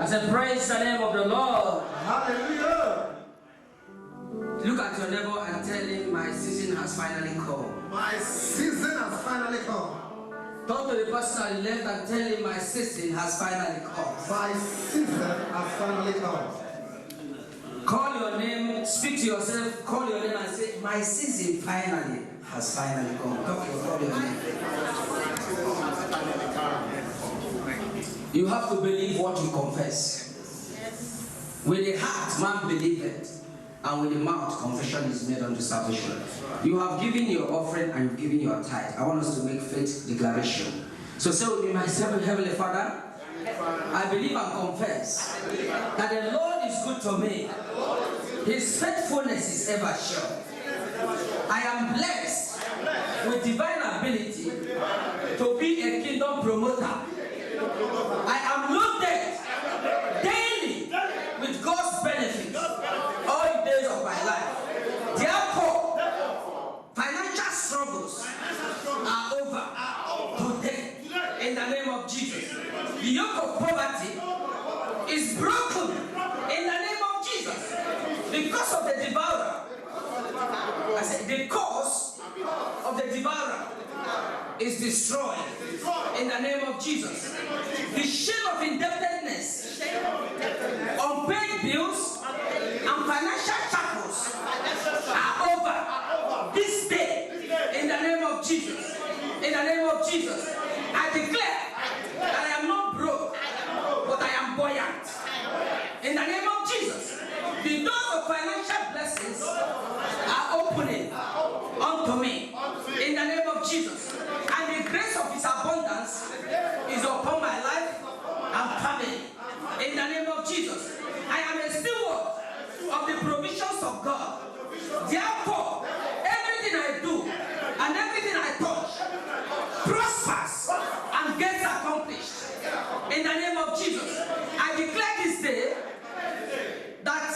said, praise the name of the Lord. Hallelujah. Look at your neighbor and tell him, my season has finally come. My season has finally come. Talk to the person on the left and tell him, my season has finally come. My season has finally come. Call your name, speak to yourself, call your name and say, my season finally has finally come. Call your name. You have to believe what you confess. With the heart, man believeth, and with the mouth, confession is made unto salvation. You have given your offering and you've given your tithe. I want us to make faith declaration. So say with me, my Heavenly Father, I believe and confess that the Lord is good to me. His faithfulness is ever sure. I am blessed with divine ability to be a kingdom promoter. I am loaded daily with God's benefits all the days of my life. Therefore, financial struggles are over today in the name of Jesus. The yoke of poverty is broken in the name of Jesus. Because of the devourer, I said the cause of the devourer is destroyed in the name of Jesus. The shame of indebtedness, unpaid bills, and financial shackles are over this day in the name of Jesus. In the name of Jesus, I declare that I am not broke, but I am buoyant. In the name of Jesus, the doors of financial blessings are opening unto me. In the name of Jesus, and the grace of His abundance is upon my life and family. In the name of Jesus, I am a steward of the provisions of God. Therefore, everything I do and everything I touch prospers and gets accomplished. In the name of Jesus, I declare this day that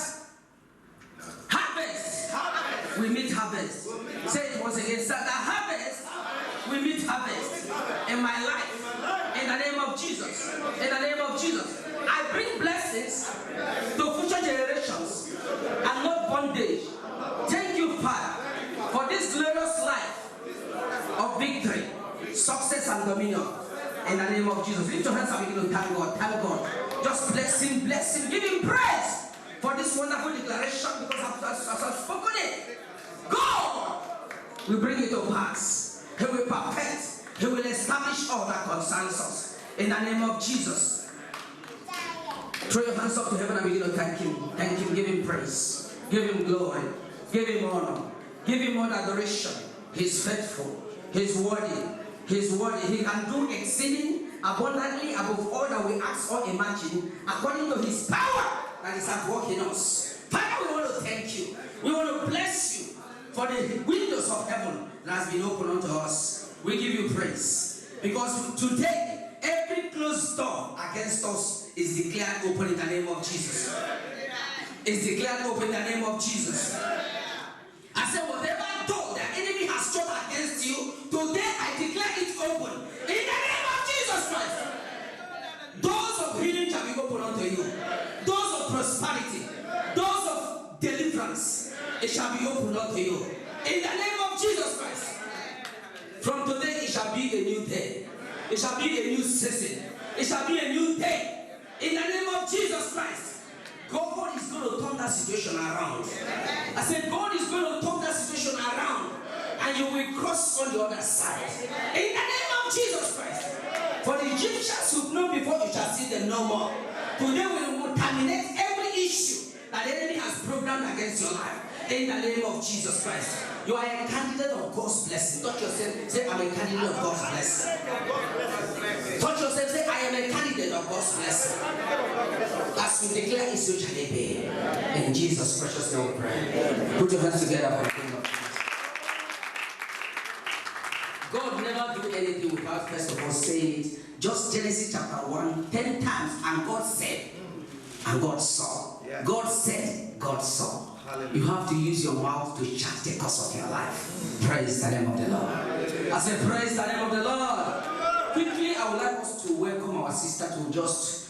harvest we meet harvest. Say it once again, that the harvest we meet harvest in my life. In the name of Jesus. In the name of Jesus. I bring blessings to future generations and not bondage. Thank you, Father, for this glorious life of victory, success, and dominion. In the name of Jesus. Lift your hands and begin to thank God. Thank God. Just bless Him, bless Him. Give Him praise for this wonderful declaration, because as I've spoken it, God will bring it to pass. He will perfect. He will establish all that concerns us. In the name of Jesus. Throw your hands up to heaven and begin to thank Him. Thank Him. Give Him praise. Give Him glory. Give Him honor. Give Him all adoration. He's faithful. He's worthy. He's worthy. He can do exceeding abundantly above all that we ask or imagine, according to His power that is at work in us. Father, we want to thank You. We want to bless You for the windows of heaven that has been opened unto us. We give You praise, because today every closed door against us is declared open in the name of Jesus. Is declared open in the name of Jesus. I said, whatever door the enemy has shut against you, today I declare it open in the name of Jesus Christ. Doors of healing shall be opened unto you. Doors of prosperity, doors of deliverance, it shall be opened unto you in the name of Jesus Christ. From today it shall be a new day. It shall be a new season. It shall be a new day. In the name of Jesus Christ. God is going to turn that situation around. I said, God is going to turn that situation around, and you will cross on the other side. In the name of Jesus Christ. For the Egyptians who've known before, you shall see them no more. Today we will terminate every issue that the enemy has programmed against your life. In the name of Jesus Christ. You are a candidate of God's blessing. Touch yourself, say, I'm a candidate of God's blessing. Touch yourself, say, I am a candidate of God's blessing. As we declare it, so shall it be. In Jesus' precious name we pray. Put your hands together for the King of Kings. God never do anything without first of all saying it. Just Genesis chapter 1, 10 times, and God said, and God saw. God said, God saw. You have to use your mouth to chart the course of your life. Praise the name of the Lord. I said, praise the name of the Lord. Quickly, I would like us to welcome our sister to just